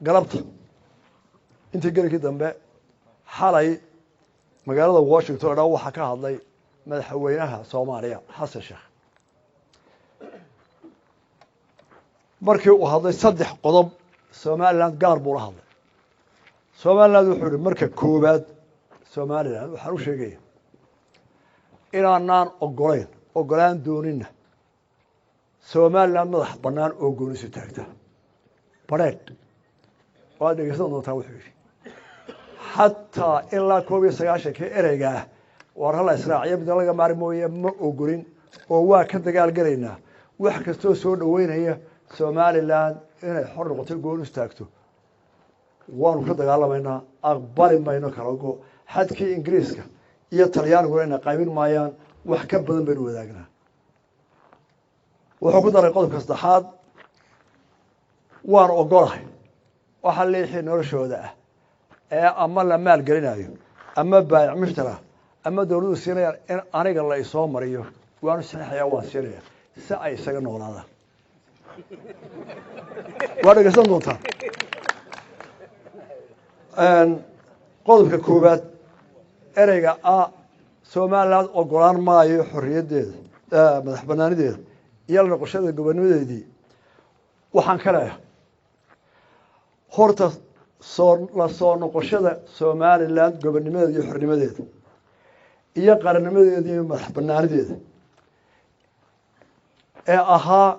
galabta intii gelikii dambe xalay magaalada Washington oo waxa ka hadlay madaxweynaha Soomaaliya Xasan Sheekh markii uu hadlay saddex qodob Soomaaliland gaar buu la hadlay Soomaaliland wuxuu yiri marka koobaad Soomaaliland waxa uu sheegay inaanaan ogolaan doonina Soomaaliland madax bannaan oo goonisu taagta bareed waa dhageysan doontaa wuxuu yiri حتى إلا كوبي سجاشة كإرجع ورهلا إسرائيل يبدأ لقى معرموية ما أقولين وهو كده قال قرينا وحكستو سود وين هي سومالي لان هنا حر قتل جون استاكتو وانو كده قال ماينا أقبل ماينا كراجو حد كي إنجليز كا يطلعان قرينا قايمين مايان وحكب بدن بينو ذاكنا وحكودا رقود كاستحاد وانو أقوله وحلي حين نرشوا ذا أما لما الجرينايو أما بايع مشترى أما دولة سيريا أنا قال الله يصوم مريو وأنا سنح يا واسيريا سأي سجن ولا هذا وأنا قصدي نقطة أن قلب كوبات أرجع سومالات وقران ما يحرية ديد مدح بناني ديد يلا نقشة الجبنود دي وحنكره هورتا la soo noqoshada Soomaaliland gobonnimadeeda iyo xornimadeeda iyo qarannimadeeda iyo madax bannaanideeda ee ahaa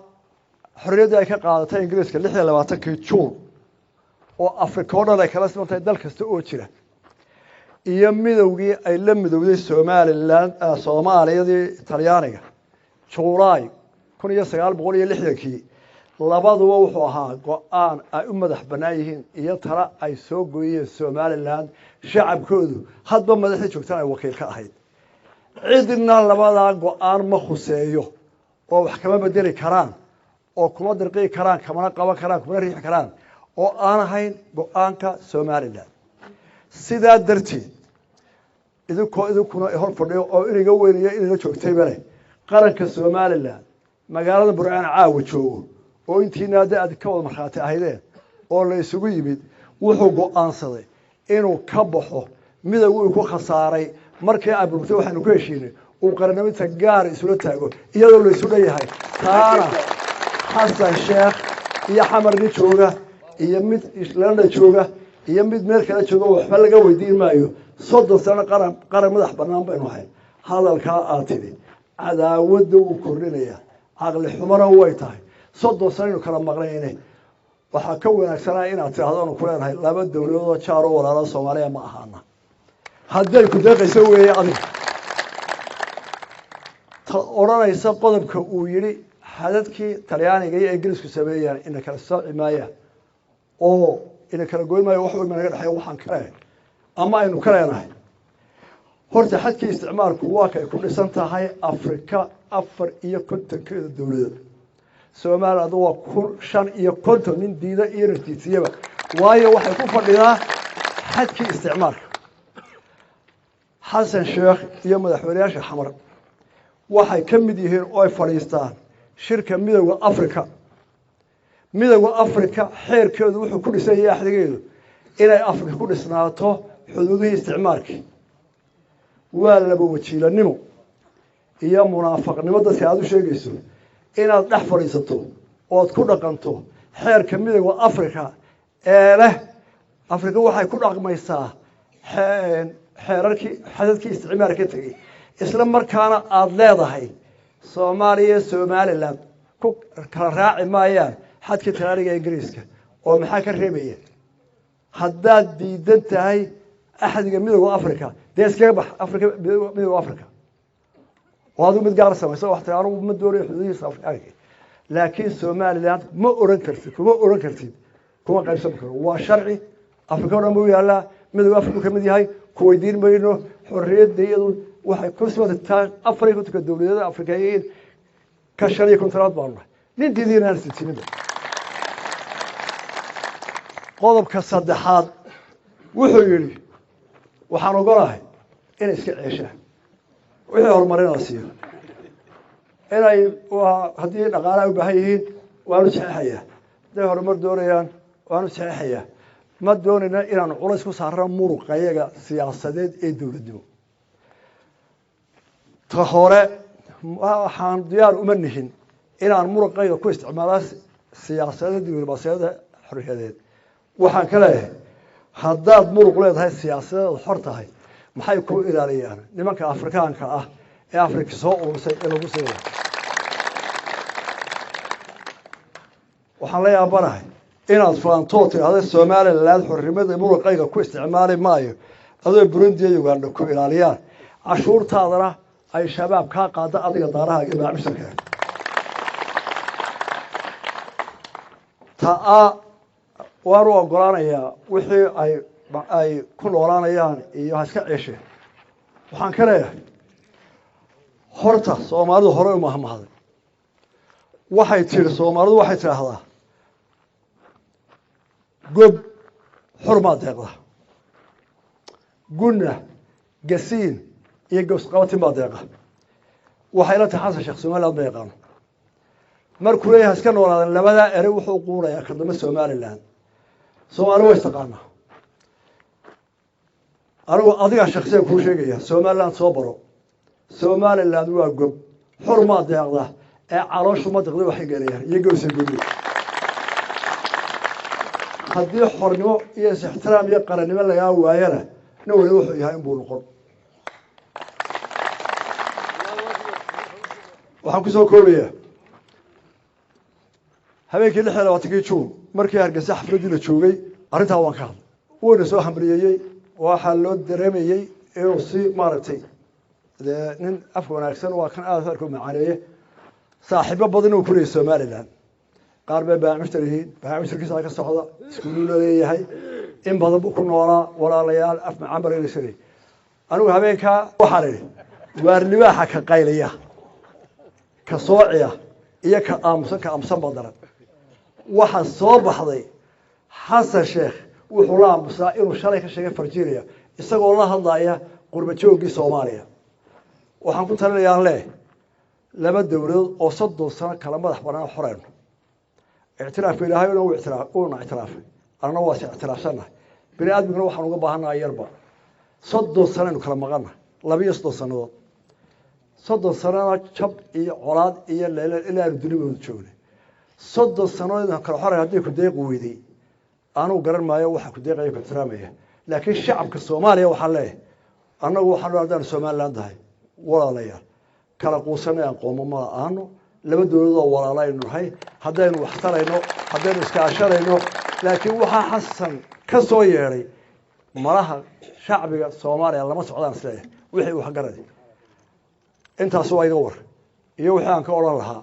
xorriyadda ay ka qaadatay Ingiriiska 26 Juun oo Afrika oo dhan ay kala simantay dal kasta oo jira iyo midowgii ay la midowday Soomaaliland Soomaaliyadii Talyaaniga Juulaay 1960 labaduba wuxuu ahaa go'aan ay u madax bannaan yihiin iyo tala ay soo gooyeen Soomaaliland shacabkoodu hadba madaxda joogtaan ay wakiil ka ahayd cidina labada go'aan ma khuseeyo oo wax kama bedeli karaan oo kuma dirqi karaan kama qaban karaan kuma riixi karaan oo aan ahayn go'aanka Soomaaliland sidaa darteed idinkuna hor fadhiyo oo iniga weyniyo inay joogtay bale qaranka Soomaaliland magaalada Burcaan caawa joogo oo intiina aad ka wada marxaati ahaydeen oo la isugu yimid wuxuu go'aansaday inuu ka baxo midowga uu ku khasaaray markii ay burburtay waxaanu ku heshiinay uu qarannimada gaar isula taago iyadoo la isu leeyahay taana Xasan Sheekh iyo xamar ni jooga iyo mid Islaanda jooga iyo mid meel kale jooga waxba laga weydiin maayo 30 sano qaran madax bannaan baynu ahay hadalka aad tiri cadaawada uu kordhinaya aqli xumana way tahay 30 sano kala maqnaynay waxa ka wanaagsanaa inaad tiraahdo ku leenahay laba dawladood jaaro walaalo Soomaaliya ma ahaana hadday ku deeqayso weeye adiga oranaysa qodobka uu yiri xadadkii Talyaaniga iyo Ingiriisku sameeyaan in kala saacimaaya oo in kala gooymayo wax weyn naga dhaxay waxaan kale ama aynu kaleenahay horta xadkii isticmaalku waa kay ku dhisan tahay Afrika 4 iyo 50 dawladood Soomaaliland waa 5 nin diida iyo rartiisiyaba waayo waxay ku fadhidaa xadkii isticmaalka Xasan Sheekh iyo madaxweynaha xamar waxay ka mid yihiin oo ay fadhiistaan shirka midowga Afrika xeerkeedu wuxuu ku dhisan yahay axdigeedu inay Afrika ku dhisnaato xuduudihii isticmaalka waa laba wajiilanimo iyo munaafaqnimo dadka aad u sheegayso inaad dhex fadhiisato oo ku dhaqanto xeerka midowga Afrika ee leh Afrika waxay ku dhaqmaysaa xeerarkii xadadkii isticmaalka tagay isla markaana aad leedahay Soomaaliya Somaliland ku kala raaci maayaan xadka Talyaaniga Ingiriiska oo maxaa ka reebaya haddaad diidan tahay axadiga midowga Afrika deeska bax Afrika midowga Afrika وهذا متقارن سما سواء احترام ما دوري حدودي صافي لكن Somaliland ما أورن كرتي كما قال سبكر وشرعي أفريقيا ما يلا مدو أفريقيا كم دي هاي كويدين بينه حرية ديال واحد كسبة التاج أفريقيا تكدولة أفريقيين كشرية كونترات بالله نين تدير ناس تسيني قلب كصدحات وحيلي وحنقولها إن إسكت عيشه wixii horumarinaysiyo inay hadii dhaqaalaha u baahan yihiin waanu saxaxaya haday horumar doonayaan waanu saxaxaya ma doonayna inaan culays ku saarno muruqayaga siyaasadeed ee dowladnimo ta hore waxaan diyaar uma nihin inaan muruqayga ku isticmaalo siyaasadda diblomaasiyadda xorriyadeed waxaan ka leeyahay haddaad muruq leedahay siyaasadeed xor tahay maxay ku ilaaliyaan nimanka afrikaanka ah ee afrika soo urursay ee lagu siiyay waxaan la yaabanahay inaad faantood tiraahdo Soomaaliland xornimada muruqayga ku isticmaali maayo adoo Burundi iyo Uganda ku ilaaliyaan cashuurtaadana ay shabaab ka qaada adiga daaraha iyo macaamiisha taa waan u ogolaanayaa wixii ay ku noolaanayaan iyo iska ceeshe waxaan ka leeyahay horta Soomaalidu hore uma mahmaday waxay tiri Soomaalidu waxay tiraahdaa gob xurmad deeqda guna gasiin iyo gosqabti ma deeqa waxay la taxaasay shakhs Soomaaliland ma yaqaan markuu leeyahay iska noolaadan labada ere wuxuu quurayaa kadama Soomaaliland Soomaalidu way istaqaana adiga shakhsiga ku sheegaya Soomaaliland soo baro Soomaaliland waa gob xurmad deeqda ee calooshu ma deeqday waxay galayaan iyaga oo sagoobay haddii xornimo iyo ixtiraam iyo qarannimo laga waayana nin waliba wuxuu yahay in buu noqon waxaan ku soo koobayaa habeenkii 26 Juun markii Hargeysa xafladii la joogay arintaa waan ka hadlay wuuna soo hambaliyay waxa loo dareemayay inuu si maaragtay nin af wanaagsan waa kan aad farku macaaneeyay saaxiibo badan oo ku leeyahay Soomaaliland qaar baa mashtarkiisa ka socda iskuulo leeyahay in badan buu ku noolaa walaalayaal af macamar ay leeyahay anigu habeenka waxa leeyahay waar libaaxa ka qaylaya ka soociya iyo ka amsan badan waxa soo baxday Xasan Sheekh wuxuu la aamusaa inuu shalay ka sheegay Farjiria isagoo la hadlaya qurba joogii Soomaaliya waxaan ku talinayaa leeyahay laba dawladood oo 30 sano kala madax banaan xoreen اعتراف إلهي ولا اعتراف أنا واسع اعتراف سنة بني آدم يروح عنو قبها يربع صدوا سنة وكلام مغنى لا بيصدوا سنوات صدوا سنة شب إيه عراد إيه إلا الدنيا بتشوفه صدوا سنة كل حرة هديك دقيق ويدي أنا وقرر ما يوحى كدقيق يكون تراميه لكن الشعب كالصومالي وحلاه أنا وحلو عندنا الصومال لندهاي ولا ليا كلا قوسنا قوم ما أنا laba dawladood walaalaynu hay hadaynu wax tarayno hadaynu iska asharayno laakiin waxa xasan ka soo yeeray malaha shacbiga Soomaaliya lama socdaan isla wixii wax garaday intaas waa iga war iyo wixii aan ka oran lahaa